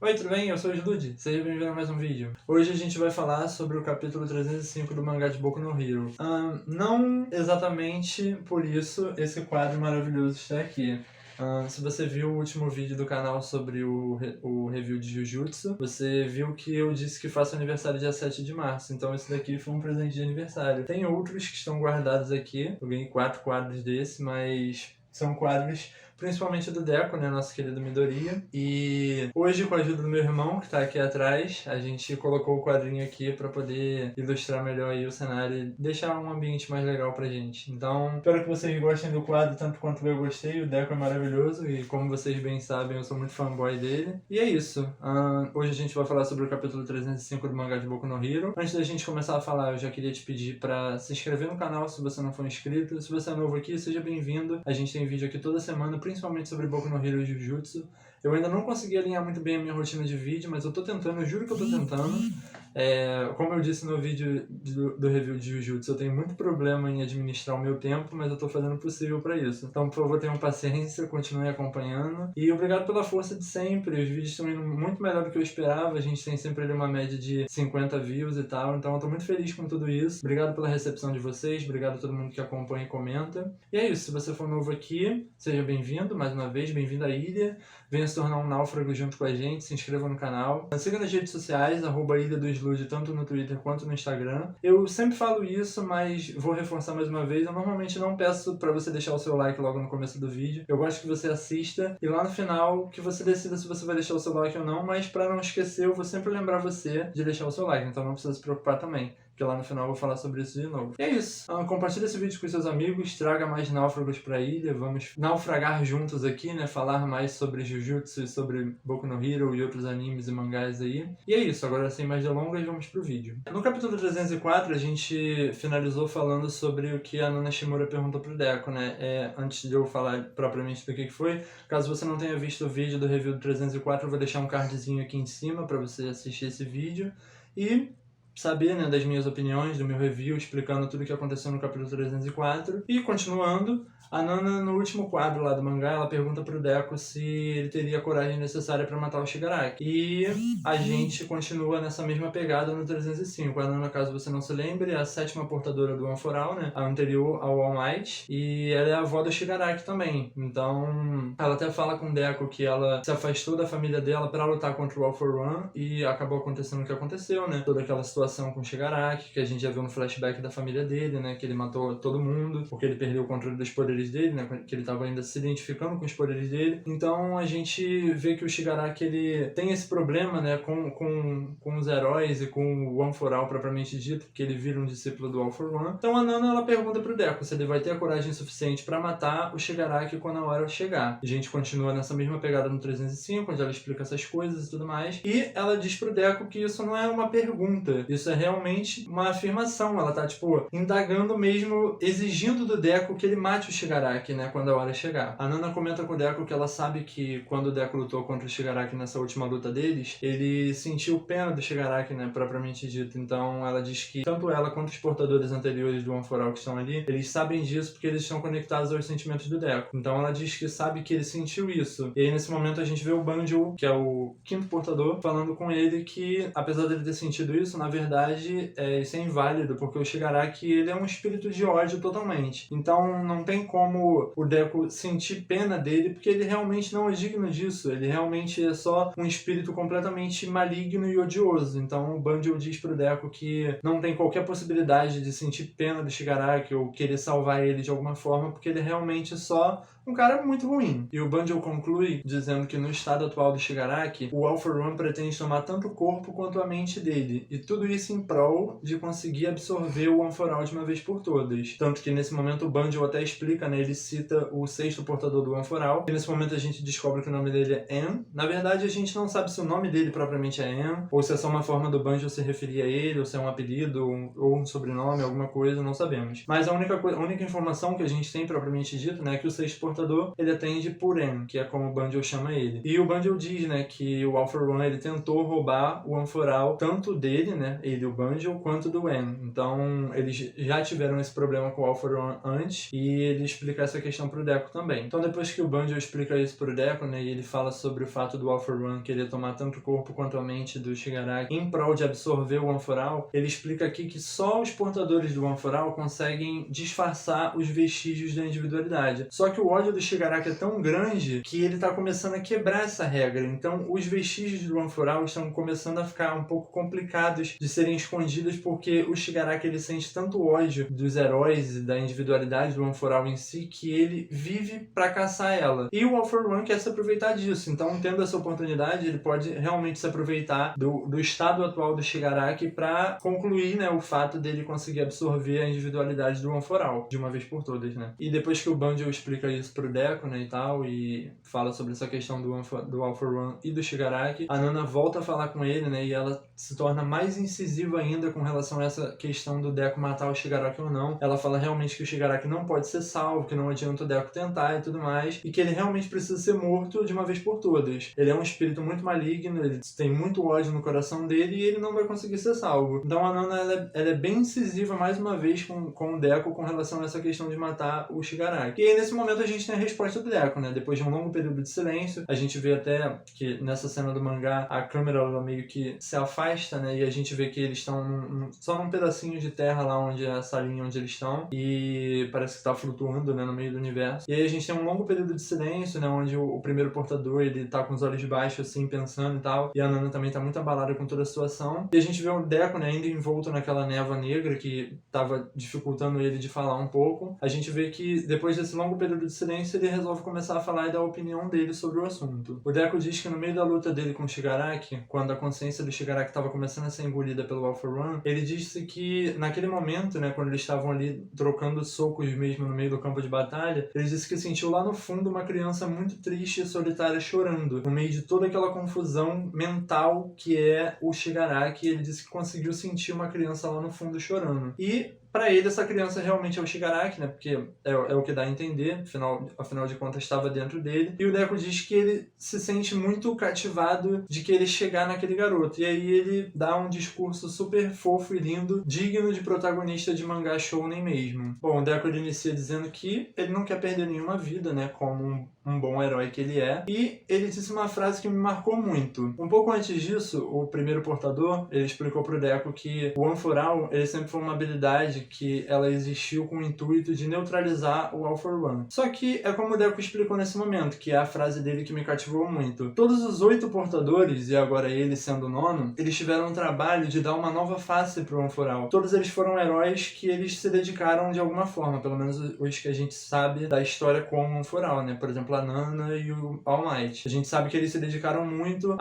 Oi, tudo bem? Eu sou o Slud, seja bem-vindo a mais um vídeo. Hoje a gente vai falar sobre o capítulo 305 do mangá de Boku no Hero. Não exatamente por isso esse quadro maravilhoso está aqui. Se você viu o último vídeo do canal sobre o review de Jujutsu, você viu que eu disse que faço aniversário dia 7 de março, então esse daqui foi um presente de aniversário. Tem outros que estão guardados aqui, eu ganhei 4 quadros desse, mas são quadros principalmente do Deco, né, nosso querido Midoriya. E hoje, com a ajuda do meu irmão, que tá aqui atrás, a gente colocou o quadrinho aqui pra poder ilustrar melhor aí o cenário e deixar um ambiente mais legal pra gente. Então, espero que vocês gostem do quadro tanto quanto eu gostei. O Deco é maravilhoso e, como vocês bem sabem, eu sou muito fanboy dele. E é isso. Hoje a gente vai falar sobre o capítulo 305 do mangá de Boku no Hero. Antes da gente começar a falar, eu já queria te pedir pra se inscrever no canal se você não for inscrito. Se você é novo aqui, seja bem-vindo. A gente tem vídeo aqui toda semana, principalmente sobre Boku no Hero e Jujutsu. Eu ainda não consegui alinhar muito bem a minha rotina de vídeo, mas eu tô tentando, eu juro que eu tô tentando. Como eu disse no vídeo do review de Jujutsu, eu tenho muito problema em administrar o meu tempo, mas eu tô fazendo o possível pra isso. Então, por favor, tenham paciência, continuem acompanhando. E obrigado pela força de sempre, os vídeos estão indo muito melhor do que eu esperava, a gente tem sempre ali uma média de 50 views e tal, então eu tô muito feliz com tudo isso. Obrigado pela recepção de vocês, obrigado a todo mundo que acompanha e comenta. E é isso, se você for novo aqui, seja bem-vindo, mais uma vez, bem-vindo à ilha. Venha se tornar um náufrago junto com a gente, se inscreva no canal. Siga nas redes sociais, @ilha do Slud, tanto no Twitter quanto no Instagram. Eu sempre falo isso, mas vou reforçar mais uma vez. Eu normalmente não peço pra você deixar o seu like logo no começo do vídeo. Eu gosto que você assista e lá no final que você decida se você vai deixar o seu like ou não, mas pra não esquecer, eu vou sempre lembrar você de deixar o seu like, então não precisa se preocupar também, porque lá no final eu vou falar sobre isso de novo. E é isso. Compartilha esse vídeo com seus amigos, traga mais náufragos pra ilha, vamos naufragar juntos aqui, né? Falar mais sobre Jujutsu e sobre Boku no Hero e outros animes e mangás aí. E é isso, agora sem mais delongas, vamos pro vídeo. No capítulo 304, a gente finalizou falando sobre o que a Nana Shimura perguntou pro Deco, né? Antes de eu falar propriamente do que foi, caso você não tenha visto o vídeo do review do 304, eu vou deixar um cardzinho aqui em cima pra você assistir esse vídeo. E saber, né, das minhas opiniões, do meu review, explicando tudo o que aconteceu no capítulo 304. E continuando, a Nana, no último quadro lá do mangá, ela pergunta pro Deco se ele teria a coragem necessária pra matar o Shigaraki. E a gente continua nessa mesma pegada no 305. A Nana, caso você não se lembre, é a 7ª portadora do One for All, né, a anterior ao All Might, e ela é a avó do Shigaraki também. Então, ela até fala com o Deco que ela se afastou da família dela pra lutar contra o All for One, e acabou acontecendo o que aconteceu, né, toda aquela situação com o Shigaraki, que a gente já viu no flashback da família dele, né, que ele matou todo mundo, porque ele perdeu o controle dos poderes dele, né, que ele tava ainda se identificando com os poderes dele. Então a gente vê que o Shigaraki, ele tem esse problema, né, com os heróis e com o One for All propriamente dito, que ele vira um discípulo do All for One. Então a Nana, ela pergunta pro Deco se ele vai ter a coragem suficiente pra matar o Shigaraki quando a hora chegar. A gente continua nessa mesma pegada no 305, onde ela explica essas coisas e tudo mais, e ela diz pro Deco que isso não é uma pergunta, isso é realmente uma afirmação. Ela tá, tipo, indagando mesmo, exigindo do Deco que ele mate o Shigaraki, né, quando a hora chegar. A Nana comenta com o Deco que ela sabe que quando o Deco lutou contra o Shigaraki nessa última luta deles, ele sentiu pena do Shigaraki, né, propriamente dito. Então ela diz que tanto ela quanto os portadores anteriores do One for All que estão ali, eles sabem disso porque eles estão conectados aos sentimentos do Deco. Então ela diz que sabe que ele sentiu isso. E aí nesse momento a gente vê o Banjo, que é o 5º portador, falando com ele que, apesar dele ter sentido isso, na verdade, isso é inválido, porque o Shigaraki, ele é um espírito de ódio totalmente. Então não tem como o Deco sentir pena dele, porque ele realmente não é digno disso. Ele realmente é só um espírito completamente maligno e odioso. Então o Banjo diz pro Deco que não tem qualquer possibilidade de sentir pena do Shigaraki ou querer salvar ele de alguma forma, porque ele é realmente só um cara muito ruim. E o Banjo conclui dizendo que no estado atual do Shigaraki, o All for One pretende tomar tanto o corpo quanto a mente dele. E tudo isso em prol de conseguir absorver o One for All de uma vez por todas. Tanto que nesse momento o Banjo até explica, né, ele cita o 6º portador do One for All. E nesse momento a gente descobre que o nome dele é En. Na verdade a gente não sabe se o nome dele propriamente é En, ou se é só uma forma do Banjo se referir a ele, ou se é um apelido, ou um sobrenome, alguma coisa, não sabemos. Mas a única informação que a gente tem propriamente dito, né, é que o 6º portador, ele atende por N, que é como o Banjo chama ele. E o Banjo diz, né, que o All for One, ele tentou roubar o One for All, tanto dele, né, ele, o Banjo, quanto do N. Então, eles já tiveram esse problema com o All for One antes, e ele explica essa questão pro Deco também. Então, depois que o Banjo explica isso pro Deco, né, e ele fala sobre o fato do All for One querer tomar tanto o corpo quanto a mente do Shigaraki em prol de absorver o One for All, ele explica aqui que só os portadores do One for All conseguem disfarçar os vestígios da individualidade. Só que o ódio do Shigaraki é tão grande que ele tá começando a quebrar essa regra. Então, os vestígios do One for All estão começando a ficar um pouco complicados de serem escondidos, porque o Shigaraki, ele sente tanto ódio dos heróis e da individualidade do One for All em si, que ele vive pra caçar ela. E o All for One quer se aproveitar disso. Então, tendo essa oportunidade, ele pode realmente se aproveitar do estado atual do Shigaraki pra concluir, né, o fato dele conseguir absorver a individualidade do One for All, de uma vez por todas, né. E depois que o Banjo explica isso pro Deco, né, e tal, e fala sobre essa questão do All for One e do Shigaraki, a Nana volta a falar com ele, né, e ela se torna mais incisiva ainda com relação a essa questão do Deco matar o Shigaraki ou não. Ela fala realmente que o Shigaraki não pode ser salvo, que não adianta o Deco tentar e tudo mais, e que ele realmente precisa ser morto de uma vez por todas. Ele é um espírito muito maligno, ele tem muito ódio no coração dele e ele não vai conseguir ser salvo. Então a Nana, ela é bem incisiva mais uma vez com o Deco com relação a essa questão de matar o Shigaraki. E aí nesse momento a gente tem a resposta do Deco, né? Depois de um longo período de silêncio, a gente vê até que nessa cena do mangá a câmera ela meio que se afasta, né? E a gente vê que eles estão só num pedacinho de terra lá onde é a salinha onde eles estão, e parece que tá flutuando, né, no meio do universo. E aí a gente tem um longo período de silêncio, né, onde o primeiro portador, ele tá com os olhos baixos assim, pensando e tal, e a Nana também tá muito abalada com toda a situação. E a gente vê o Deco, né, ainda envolto naquela névoa negra que tava dificultando ele de falar um pouco. A gente vê que depois desse longo período de silêncio, ele resolve começar a falar e dar a opinião dele sobre o assunto. O Deco diz que no meio da luta dele com o Shigaraki, quando a consciência do Shigaraki estava começando a ser engolida pelo All for One, ele disse que naquele momento, né, quando eles estavam ali trocando socos mesmo no meio do campo de batalha, ele disse que sentiu lá no fundo uma criança muito triste e solitária chorando, no meio de toda aquela confusão mental que é o Shigaraki. Ele disse que conseguiu sentir uma criança lá no fundo chorando. E pra ele, essa criança realmente é o Shigaraki, né? Porque é o que dá a entender, afinal de contas estava dentro dele. E o Deco diz que ele se sente muito cativado de querer chegar naquele garoto. E aí ele dá um discurso super fofo e lindo, digno de protagonista de mangá shounen mesmo. Bom, o Deco ele inicia dizendo que ele não quer perder nenhuma vida, né? Como um bom herói que ele é. E ele disse uma frase que me marcou muito. Um pouco antes disso, o primeiro portador, ele explicou pro Deco que o One for All, ele sempre foi uma habilidade que ela existiu com o intuito de neutralizar o All for One. Só que é como o Deco explicou nesse momento, que é a frase dele que me cativou muito. Todos os 8 portadores, e agora ele sendo o 9º, eles tiveram um trabalho de dar uma nova face pro One for All. Todos eles foram heróis que eles se dedicaram de alguma forma, pelo menos os que a gente sabe da história com o One for All, né? Por exemplo, a Nana e o All Might. A gente sabe que eles se dedicaram muito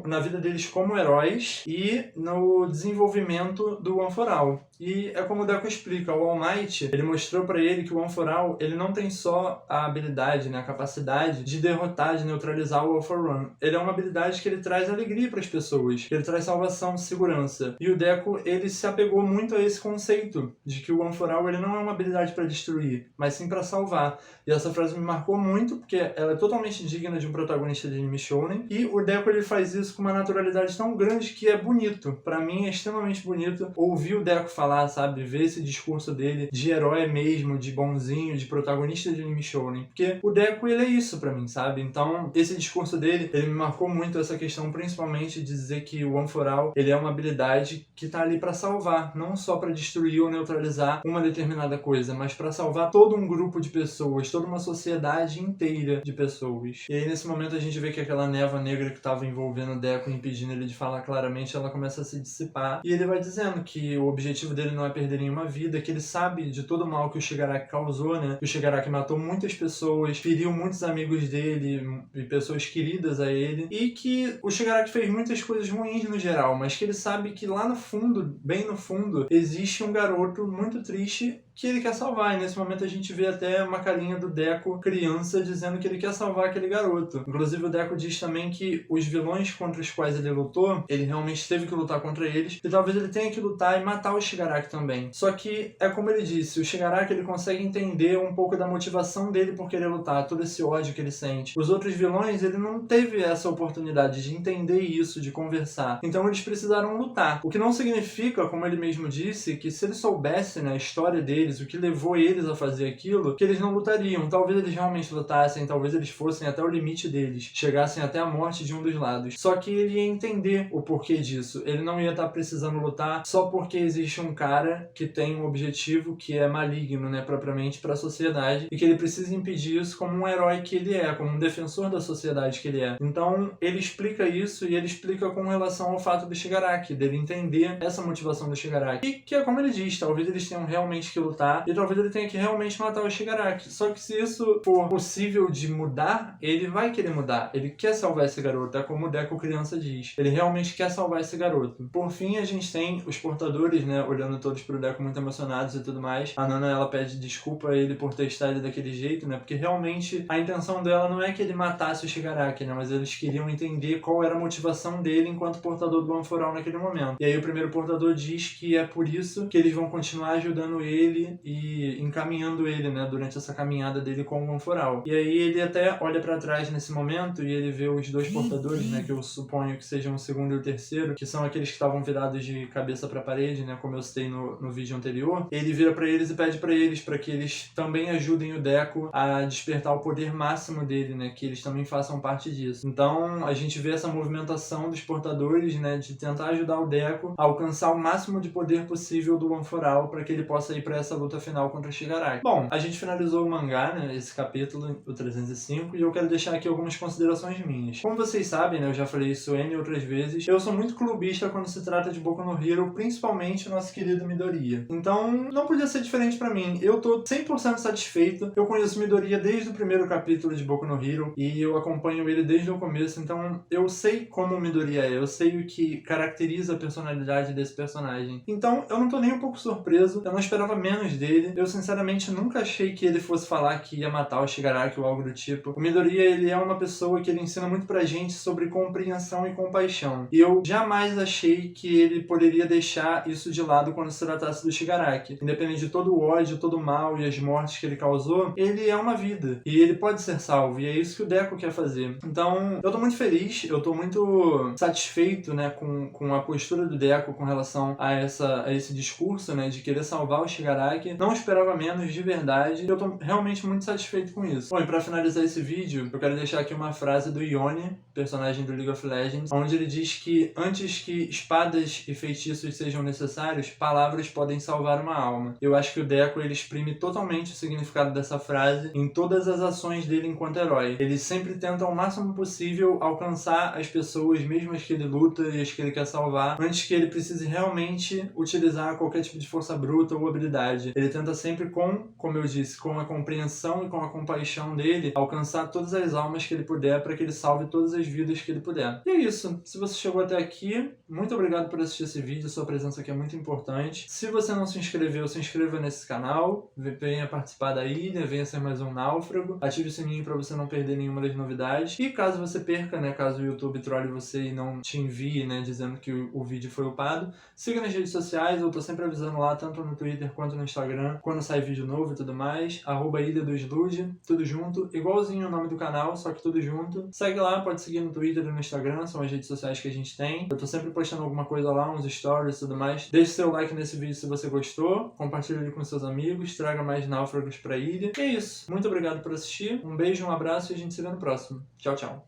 na vida deles como heróis e no desenvolvimento do One for All. E é como o Deco explica, o All Might, ele mostrou pra ele que o One for All, ele não tem só a habilidade, né, a capacidade de derrotar, de neutralizar o All for One. Ele é uma habilidade que ele traz alegria pras pessoas, ele traz salvação, segurança. E o Deco, ele se apegou muito a esse conceito de que o One for All, ele não é uma habilidade pra destruir, mas sim pra salvar. E essa frase me marcou muito, porque ela é totalmente digna de um protagonista de anime shounen, e o Deco, ele faz isso com uma naturalidade tão grande que é bonito. Pra mim é extremamente bonito ouvir o Deco falar, sabe, ver esse discurso dele de herói mesmo, de bonzinho, de protagonista de anime shounen, porque o Deco, ele é isso pra mim, sabe? Então, esse discurso dele, ele me marcou muito, essa questão principalmente de dizer que o One for All, ele é uma habilidade que tá ali pra salvar, não só pra destruir ou neutralizar uma determinada coisa, mas pra salvar todo um grupo de pessoas, toda uma sociedade inteira de pessoas. E aí, nesse momento, a gente vê que aquela névoa negra que tava envolvendo o Deco, impedindo ele de falar claramente, ela começa a se dissipar, e ele vai dizendo que o objetivo dele não é perder nenhuma vida, que ele sabe de todo o mal que o Shigaraki causou, né? Que o Shigaraki matou muitas pessoas, feriu muitos amigos dele e pessoas queridas a ele, e que o Shigaraki fez muitas coisas ruins no geral, mas que ele sabe que lá no fundo, bem no fundo, existe um garoto muito triste que ele quer salvar. E nesse momento a gente vê até uma carinha do Deco criança dizendo que ele quer salvar aquele garoto. Inclusive o Deco diz também que os vilões contra os quais ele lutou, ele realmente teve que lutar contra eles, e talvez ele tenha que lutar e matar o Shigaraki também. Só que, é como ele disse, o Shigaraki ele consegue entender um pouco da motivação dele por querer lutar, todo esse ódio que ele sente. Os outros vilões, ele não teve essa oportunidade de entender isso, de conversar. Então eles precisaram lutar. O que não significa, como ele mesmo disse, que se eles soubessem, né, a história deles, o que levou eles a fazer aquilo, que eles não lutariam. Talvez eles realmente lutassem, talvez eles fossem até o limite deles, chegassem até a morte de um dos lados. Só que ele ia entender o porquê disso. Ele não ia estar precisando lutar só porque existe um cara que tem um objetivo que é maligno, né, propriamente para a sociedade, e que ele precisa impedir isso como um herói que ele é, como um defensor da sociedade que ele é. Então, ele explica isso e ele explica com relação ao fato do Shigaraki, dele entender essa motivação do Shigaraki. E que é como ele diz, talvez eles tenham realmente que lutar e talvez ele tenha que realmente matar o Shigaraki. Só que se isso for possível de mudar, ele vai querer mudar. Ele quer salvar esse garoto, é como o Deco criança diz. Ele realmente quer salvar esse garoto. Por fim, a gente tem os portadores, né, olhando todos pro Deco muito emocionados e tudo mais. A Nana, ela pede desculpa a ele por testar ele daquele jeito, né, porque realmente a intenção dela não é que ele matasse o Shigaraki, né, mas eles queriam entender qual era a motivação dele enquanto portador do One For All naquele momento. E aí o primeiro portador diz que é por isso que eles vão continuar ajudando ele e encaminhando ele, né, durante essa caminhada dele com o One For All. E aí ele até olha pra trás nesse momento e ele vê os dois portadores, né, que eu suponho que sejam o segundo e o terceiro, que são aqueles que estavam virados de cabeça pra parede, né, como eu citei no vídeo anterior. Ele vira pra eles e pede pra eles para que eles também ajudem o Deco a despertar o poder máximo dele, né, que eles também façam parte disso. Então a gente vê essa movimentação dos portadores, né, de tentar ajudar o Deco a alcançar o máximo de poder possível do One For All para que ele possa ir para essa luta final contra o Shigaraki. Bom, a gente finalizou o mangá, né, esse capítulo, o 305, e eu quero deixar aqui algumas considerações minhas. Como vocês sabem, né, eu já falei isso N outras vezes, eu sou muito clubista quando se trata de Boku no Hero, principalmente o nosso querido Midoriya. Então, não podia ser diferente pra mim. Eu tô 100% satisfeito. Eu conheço o Midoriya desde o primeiro capítulo de Boku no Hero e eu acompanho ele desde o começo, então eu sei como o Midoriya é, eu sei o que caracteriza a personalidade desse personagem. Então, eu não tô nem um pouco surpreso, eu não esperava menos dele. Eu, sinceramente, nunca achei que ele fosse falar que ia matar o Shigaraki ou algo do tipo. O Midoriya, ele é uma pessoa que ele ensina muito pra gente sobre compreensão e compaixão. E eu jamais achei que ele poderia deixar isso de lado quando se tratasse do Shigaraki. Independente de todo o ódio, todo o mal e as mortes que ele causou, ele é uma vida. E ele pode ser salvo. E é isso que o Deco quer fazer. Então, eu tô muito feliz, eu tô muito satisfeito, né, com a postura do Deco com relação a esse discurso, né, de querer salvar o Shigaraki. Não esperava menos, de verdade. Eu tô realmente muito satisfeito com isso. Bom, e pra finalizar esse vídeo, eu quero deixar aqui uma frase do Yone, personagem do League of Legends, onde ele diz que antes que espadas e feitiços sejam necessários, palavras podem salvar uma alma. Eu acho que o Deco, ele exprime totalmente o significado dessa frase em todas as ações dele enquanto herói. Ele sempre tenta ao máximo possível alcançar as pessoas, mesmo as que ele luta e as que ele quer salvar, antes que ele precise realmente utilizar qualquer tipo de força bruta ou habilidade. Ele tenta sempre como eu disse, com a compreensão e com a compaixão dele, alcançar todas as almas que ele puder para que ele salve todas as vidas que ele puder. E é isso. Se você chegou até aqui, muito obrigado por assistir esse vídeo, sua presença aqui é muito importante. Se você não se inscreveu, se inscreva nesse canal, venha participar da ilha, venha ser mais um náufrago, ative o sininho para você não perder nenhuma das novidades. E caso você perca, né, caso o YouTube trole você e não te envie, né, dizendo que o vídeo foi upado, siga nas redes sociais, eu tô sempre avisando lá, tanto no Twitter quanto no Instagram, quando sai vídeo novo e tudo mais, @ilha2lude, tudo junto, igualzinho o nome do canal, só que tudo junto. Segue lá, pode seguir no Twitter e no Instagram, são as redes sociais que a gente tem. Eu tô sempre postando alguma coisa lá, uns stories e tudo mais. Deixe seu like nesse vídeo se você gostou, compartilhe ele com seus amigos, traga mais náufragos pra ilha. E é isso. Muito obrigado por assistir, um beijo, um abraço e a gente se vê no próximo. Tchau, tchau.